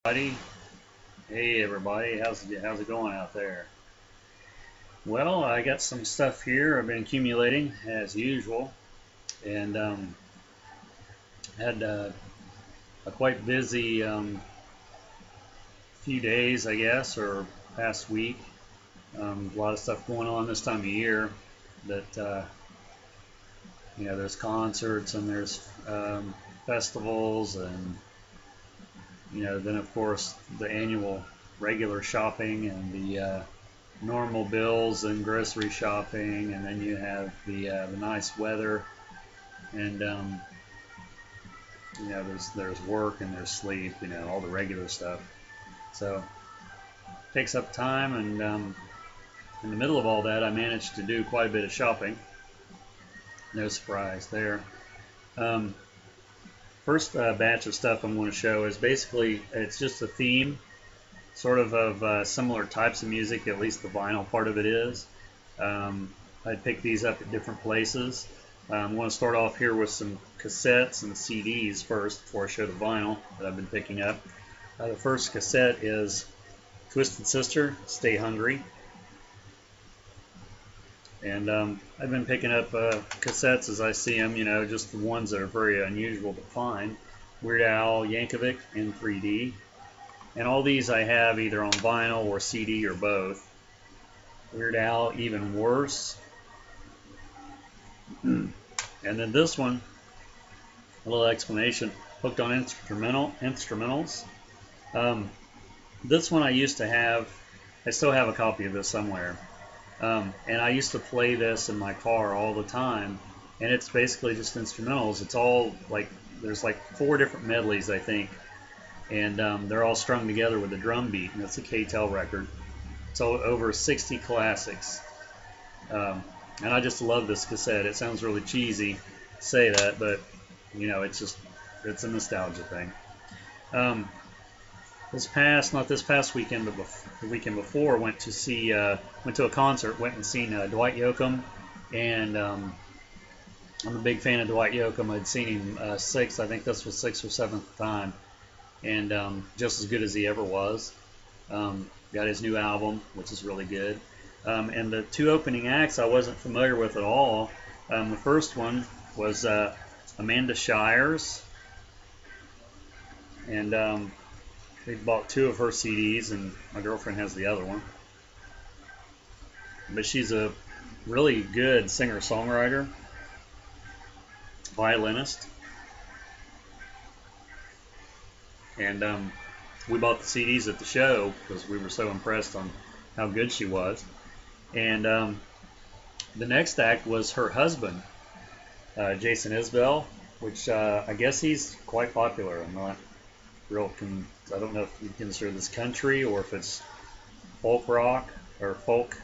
Hey everybody, how's it going out there? Well, I got some stuff here I've been accumulating as usual, and had a quite busy few days, I guess, or past week. A lot of stuff going on this time of year. That there's concerts and there's festivals, and then of course the annual regular shopping and the normal bills and grocery shopping, and then you have the nice weather, and there's work and there's sleep, all the regular stuff. So it takes up time, and in the middle of all that, I managed to do quite a bit of shopping. No surprise there. Um, First batch of stuff I'm going to show is basically it's just a theme, sort of similar types of music. At least the vinyl part of it is. I picked these up at different places. I'm going to start off here with some cassettes and CDs first before I show the vinyl that I've been picking up. The first cassette is Twisted Sister, Stay Hungry. And I've been picking up cassettes as I see them, just the ones that are very unusual to find. Weird Al Yankovic in 3D. And all these I have either on vinyl or CD or both. Weird Al, Even Worse. And then this one, a little explanation, Hooked on Instrumentals. This one I used to have, I still have a copy of this somewhere. And I used to play this in my car all the time. And it's basically just instrumentals. It's all like, there's like 4 different medleys, I think. And they're all strung together with a drum beat. And it's a K-Tel record. So over 60 classics. And I just love this cassette. It sounds really cheesy to say that, but it's a nostalgia thing. Not this past weekend, but the weekend before, went to a concert, went and seen Dwight Yoakam, and I'm a big fan of Dwight Yoakam. I'd seen him I think this was 6th or 7th time, and just as good as he ever was. Got his new album, which is really good. And the 2 opening acts I wasn't familiar with at all. The first one was Amanda Shires, and they bought 2 of her CDs, and my girlfriend has the other one. But she's a really good singer-songwriter, violinist, and we bought the CDs at the show because we were so impressed on how good she was. And the next act was her husband, Jason Isbell, which I guess he's quite popular. I'm not I don't know if you consider this country or if it's folk rock or folk.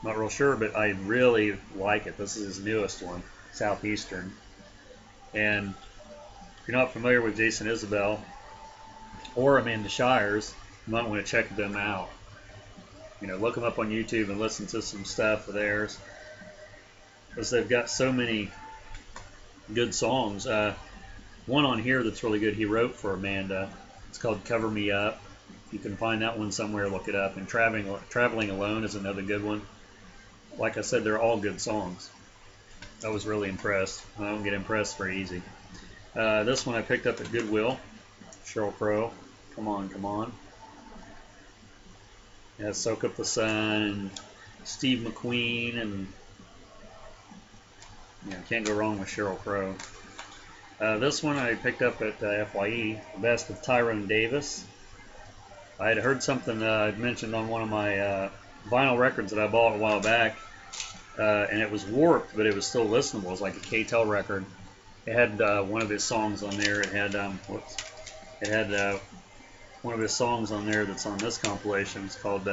I'm not real sure, but I really like it. This is his newest one, Southeastern. And if you're not familiar with Jason Isbell or Amanda Shires, you might want to check them out. Look them up on YouTube and listen to some stuff of theirs, because they've got so many good songs. One on here that's really good he wrote for Amanda. It's called Cover Me Up. You can find that one somewhere, look it up. And Traveling Alone is another good one. Like I said, they're all good songs. I was really impressed. I don't get impressed very easy. This one I picked up at Goodwill. Sheryl Crow, Come On, Come On. Yeah, Soak Up the Sun, and Steve McQueen, and can't go wrong with Sheryl Crow. This one I picked up at FYE, The Best of Tyrone Davis. I had heard something I'd mentioned on one of my vinyl records that I bought a while back, and it was warped, but it was still listenable. It was like a K-Tel record. It had one of his songs on there. It had one of his songs on there that's on this compilation. It's called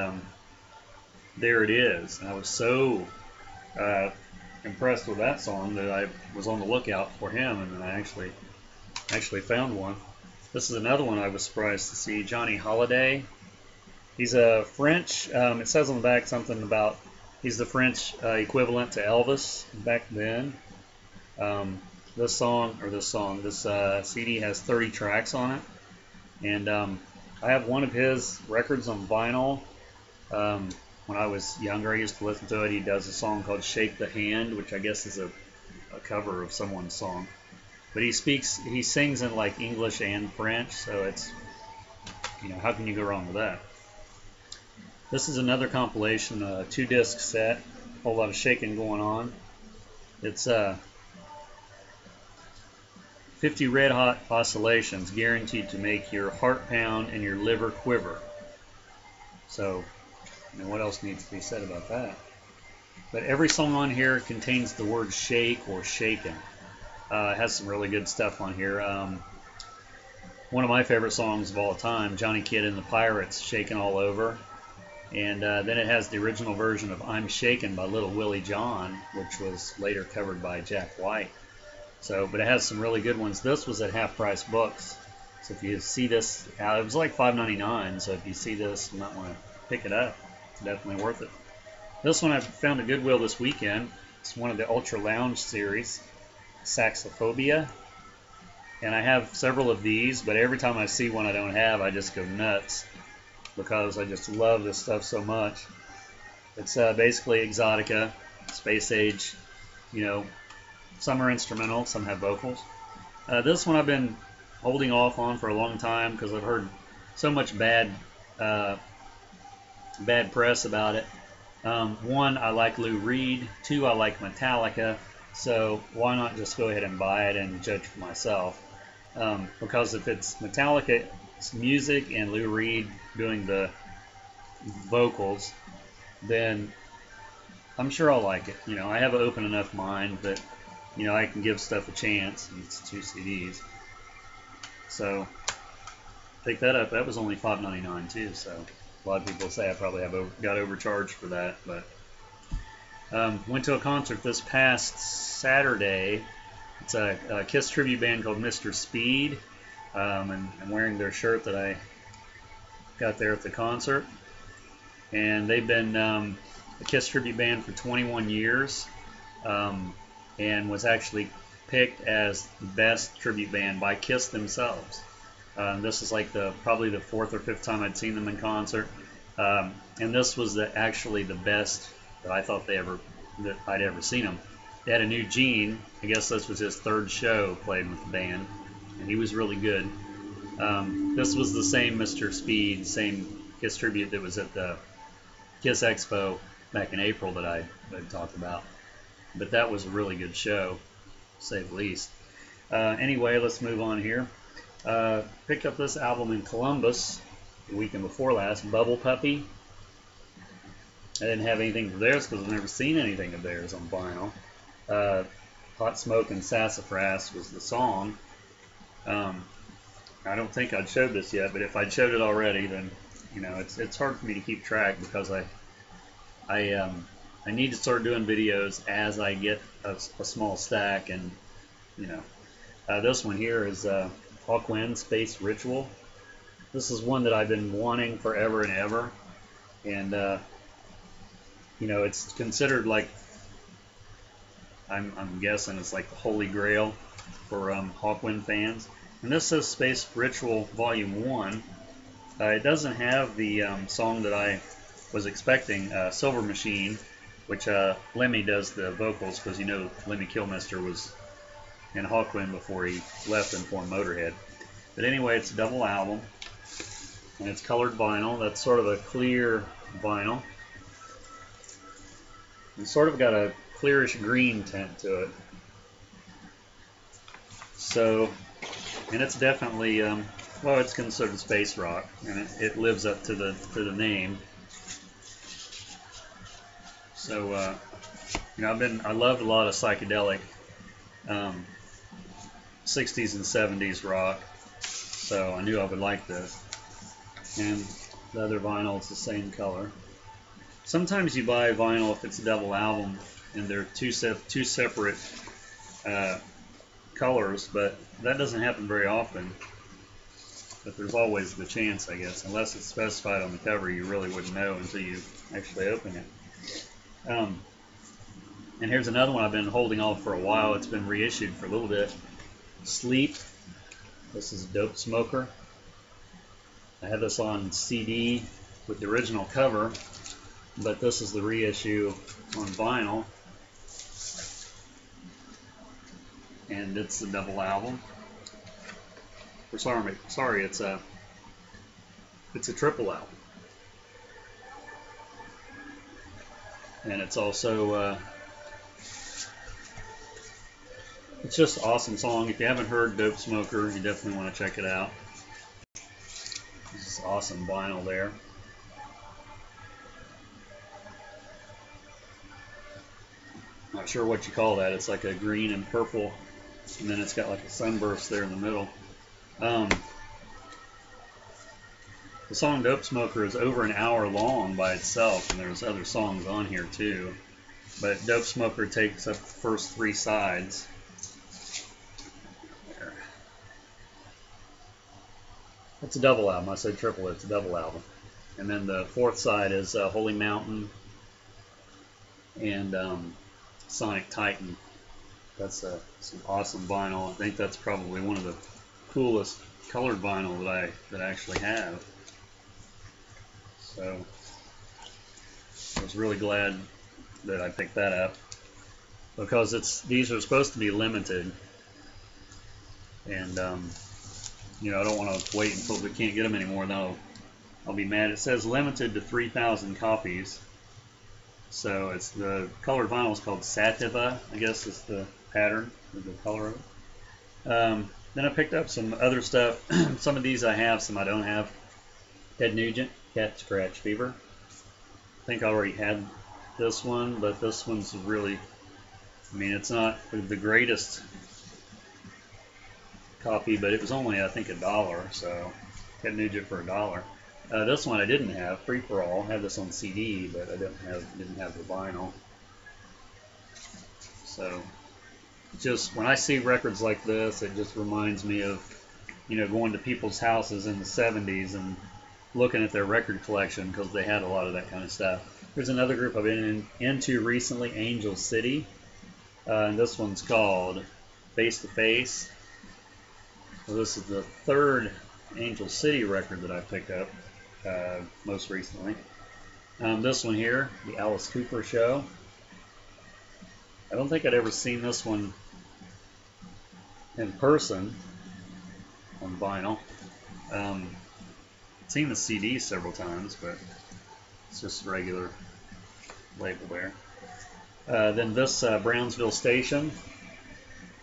There It Is. And I was so impressed with that song that I was on the lookout for him, and then I actually found one. This is another one I was surprised to see, Johnny Holiday. He's a French, it says on the back something about he's the French equivalent to Elvis back then. This CD has 30 tracks on it, and I have one of his records on vinyl. Um, when I was younger, I used to listen to it. He does a song called "Shake the Hand," which I guess is a cover of someone's song. But he sings in like English and French, so it's, how can you go wrong with that? This is another compilation, a 2-disc set, a whole lot of shaking going on. It's 50 red hot oscillations guaranteed to make your heart pound and your liver quiver. So, what else needs to be said about that? But every song on here contains the word shake or shaken. It has some really good stuff on here. One of my favorite songs of all time, Johnny Kidd and the Pirates, Shakin' All Over. And then it has the original version of I'm Shakin' by Little Willie John, which was later covered by Jack White. So, but it has some really good ones. This was at Half Price Books. So if you see this, it was like $5.99. So if you see this, you might want to pick it up. It's definitely worth it. This one I found at Goodwill this weekend. It's one of the Ultra Lounge series, Saxophobia. And I have several of these, but every time I see one I don't have, I just go nuts because I just love this stuff so much. It's basically Exotica, space age, some are instrumental, some have vocals. This one I've been holding off on for a long time because I've heard so much bad press about it. One, I like Lou Reed. Two, I like Metallica. So why not just go ahead and buy it and judge for myself? Because if it's Metallica's music and Lou Reed doing the vocals, then I'm sure I'll like it. I have an open enough mind that I can give stuff a chance. It's 2 CDs, so pick that up. That was only $5.99 too. So a lot of people say I probably got overcharged for that, but went to a concert this past Saturday. It's a Kiss tribute band called Mr. Speed, and I'm wearing their shirt that I got there at the concert. And they've been a Kiss tribute band for 21 years, and was actually picked as the best tribute band by Kiss themselves. This is like probably the 4th or 5th time I'd seen them in concert, and this was actually the best that I thought that I'd ever seen them. They had a new Gene. I guess this was his 3rd show playing with the band, and he was really good. This was the same Mr. Speed, same Kiss tribute that was at the Kiss Expo back in April that I talked about. But that was a really good show, to say the least. Anyway, let's move on here. Picked up this album in Columbus the weekend before last, Bubble Puppy. I didn't have anything for theirs because I've never seen anything of theirs on vinyl. Hot Smoke and Sassafras was the song. I don't think I'd showed this yet, but if I'd showed it already, then it's hard for me to keep track because I need to start doing videos as I get a small stack, and this one here is Hawkwind Space Ritual. This is one that I've been wanting forever and ever, and it's considered like I'm guessing it's like the holy grail for Hawkwind fans. And this says Space Ritual Volume 1. It doesn't have the song that I was expecting, Silver Machine, which Lemmy does the vocals, because Lemmy Kilmister was in Hawkwind before he left and formed Motorhead. But anyway, it's a double album, and it's colored vinyl. That's sort of a clear vinyl. It's sort of got a clearish green tint to it. So, and it's definitely, it's considered space rock, and it lives up to the name. So, I loved a lot of psychedelic 60s and 70s rock, so I knew I would like this. And the other vinyl is the same color. Sometimes you buy vinyl if it's a double album and they're two separate colors, but that doesn't happen very often. But there's always the chance, I guess. Unless it's specified on the cover, you really wouldn't know until you actually open it. And here's another one I've been holding off for a while. It's been reissued for a little bit. Sleep. This is Dope Smoker. I had this on CD with the original cover, but this is the reissue on vinyl, and it's the double album. Or sorry, it's a triple album, and it's also it's just an awesome song. If you haven't heard Dope Smoker, you definitely want to check it out. This is awesome vinyl there. Not sure what you call that. It's like a green and purple, and then it's got like a sunburst there in the middle. The song Dope Smoker is over an hour long by itself, and there's other songs on here too. But Dope Smoker takes up the first 3 sides. There. It's a double album. I said triple, it's a double album. And then the 4th side is Holy Mountain and Sonic Titan. That's some awesome vinyl. I think that's probably one of the coolest colored vinyl that I actually have. So I was really glad that I picked that up, because these are supposed to be limited, and you know, I don't want to wait until we can't get them anymore. Then I'll be mad. It says limited to 3,000 copies. So it's the colored vinyl is called Sativa, I guess is the pattern or the color of it. Then I picked up some other stuff. Some of these I have, some I don't have. Ted Nugent, Cat Scratch Fever. I think I already had this one, but this one's really, I mean, it's not the greatest copy, but it was only, I think, $1, so Ted Nugent for $1. This one I didn't have, Free for All. I had this on CD, but I didn't have the vinyl. So just when I see records like this, it just reminds me of, you know, going to people's houses in the 70s and looking at their record collection, because they had a lot of that kind of stuff. There's another group I've been into recently, Angel City, and this one's called Face to Face. So this is the 3rd Angel City record that I picked up most recently. This one here, the Alice Cooper Show. I don't think I'd ever seen this one in person on vinyl. I've seen the CD several times, but it's just a regular label there. Then this Brownsville Station,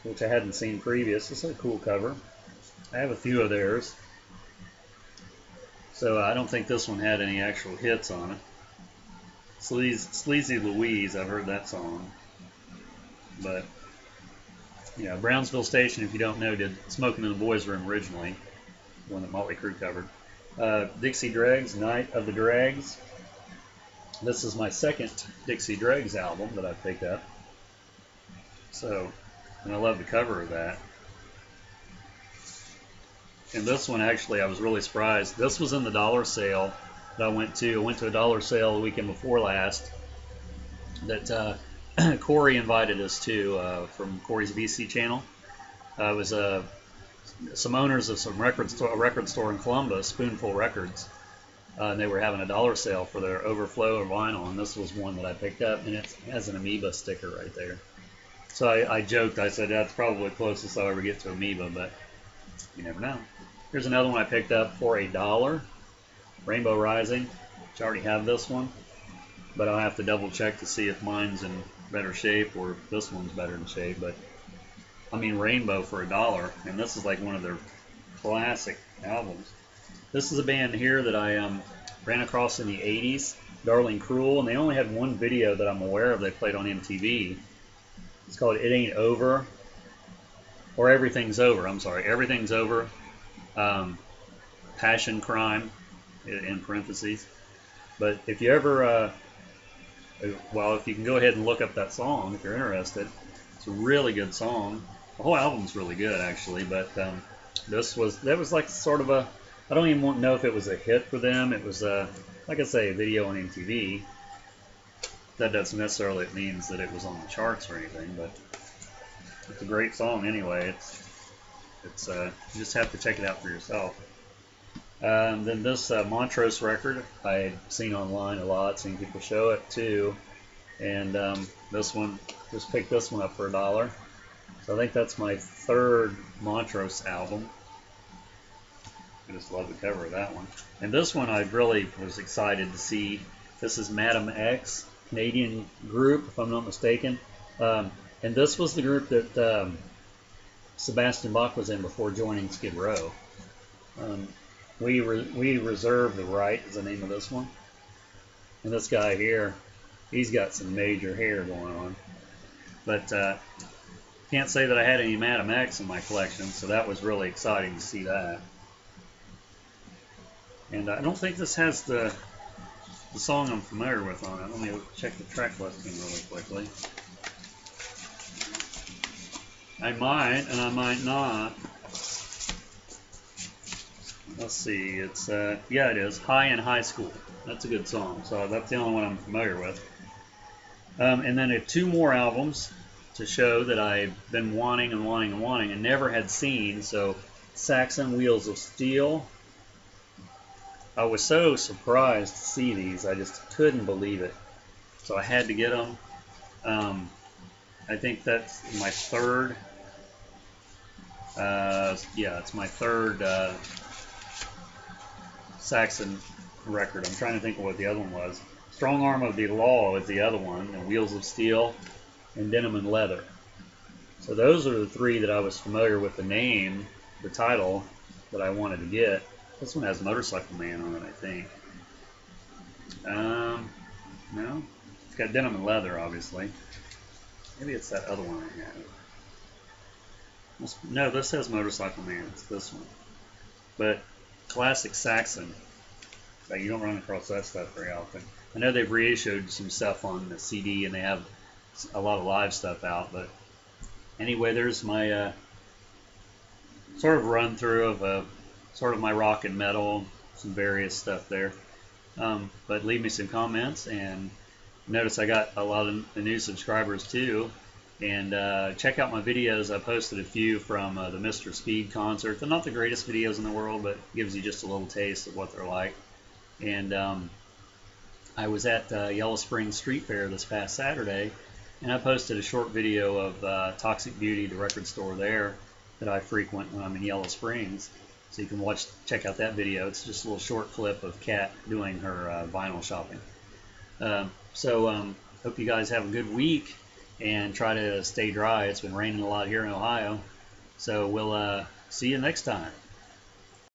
which I hadn't seen previous. This is a cool cover. I have a few of theirs. So I don't think this one had any actual hits on it. Sleazy Louise, I've heard that song. But, yeah, Brownsville Station, if you don't know, did Smoking in the Boys' Room originally, the one that Motley Crue covered. Dixie Dregs, Night of the Dregs. This is my 2nd Dixie Dregs album that I picked up. So, and I love the cover of that. And this one, actually, I was really surprised. This was in the dollar sale that I went to. I went to a dollar sale the weekend before last that Corey invited us to from Corey's VC channel. It was some owners of a record store in Columbus, Spoonful Records. And they were having a dollar sale for their overflow of vinyl, and this was one that I picked up, and it has an Amoeba sticker right there. So I joked, I said that's probably the closest I'll ever get to Amoeba, but you never know. Here's another one I picked up for $1, Rainbow Rising, which I already have this one, but I'll have to double check to see if mine's in better shape or if this one's better in shape. But I mean, Rainbow for $1, and this is like one of their classic albums. This is a band here that I ran across in the 80s, Darling Cruel, and they only had one video that I'm aware of they played on MTV. It's called It Ain't Over, or Everything's Over, I'm sorry, Everything's Over, Passion Crime, in parentheses. But if you ever, well, if you can go ahead and look up that song if you're interested, it's a really good song. The whole album's really good, actually, but that was like sort of a, I don't even know if it was a hit for them. It was, like I say, a video on MTV. That doesn't necessarily mean that it was on the charts or anything, but it's a great song anyway. It's you just have to check it out for yourself. Then this Montrose record I've seen online a lot, seen people show it too. And this one, just picked this one up for $1. So I think that's my third Montrose album. I just love the cover of that one. And this one I really was excited to see. This is Madam X, Canadian group, if I'm not mistaken. And this was the group that Sebastian Bach was in before joining Skid Row. We Reserve the Right is the name of this one. And this guy here, he's got some major hair going on. But can't say that I had any Madam X in my collection, so that was really exciting to see that. And I don't think this has the song I'm familiar with on it. Let me check the track listing really quickly. I might, and I might not. Let's see, it's, yeah, it is, High in High School. That's a good song, so that's the only one I'm familiar with. And then I have two more albums to show that I've been wanting and never had seen. So Saxon, Wheels of Steel. I was so surprised to see these. I just couldn't believe it. So I had to get them. I think that's my third. Yeah, it's my third Saxon record. I'm trying to think of what the other one was. Strong Arm of the Law is the other one, and Wheels of Steel, and Denim and Leather. So those are the three that I was familiar with the name, the title, that I wanted to get. This one has Motorcycle Man on it, I think. No? It's got Denim and Leather, obviously. Maybe it's that other one I have. No, this has Motorcycle Man. It's this one. But classic Saxon. Like, you don't run across that stuff very often. I know they've reissued some stuff on the CD, and they have a lot of live stuff out. But anyway, there's my sort of run through of sort of my rock and metal, some various stuff there. But leave me some comments, and notice I got a lot of the new subscribers too. And check out my videos. I posted a few from the Mr. Speed concert. They're not the greatest videos in the world, but gives you just a little taste of what they're like. And I was at Yellow Springs Street Fair this past Saturday, and I posted a short video of Toxic Beauty, the record store there that I frequent when I'm in Yellow Springs. So you can check out that video. It's just a little short clip of Kat doing her vinyl shopping. Hope you guys have a good week and try to stay dry. It's been raining a lot here in Ohio. So we'll see you next time.